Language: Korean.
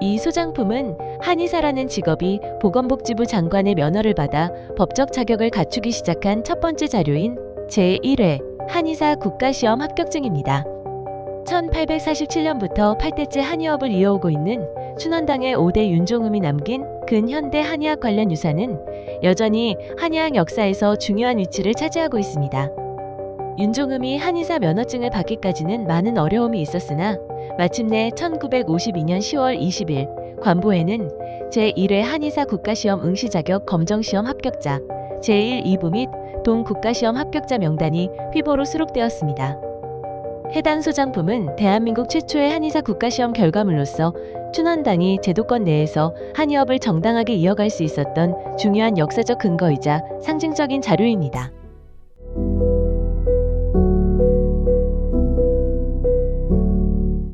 이 소장품은 한의사라는 직업이 보건복지부 장관의 면허를 받아 법적 자격을 갖추기 시작한 첫 번째 자료인 제1회 한의사 국가시험 합격증입니다. 1847년부터 8대째 한의업을 이어오고 있는 춘원당의 5대 윤종음이 남긴 근현대 한의학 관련 유산은 여전히 한의학 역사에서 중요한 위치를 차지하고 있습니다. 윤종음이 한의사 면허증을 받기까지는 많은 어려움이 있었으나 마침내 1952년 10월 20일 관보에는 제1회 한의사 국가시험 응시 자격 검정시험 합격자, 제1, 2부 및 동국가시험 합격자 명단이 휘보로 수록되었습니다. 해당 소장품은 대한민국 최초의 한의사 국가시험 결과물로서 춘원당이 제도권 내에서 한의업을 정당하게 이어갈 수 있었던 중요한 역사적 근거이자 상징적인 자료입니다.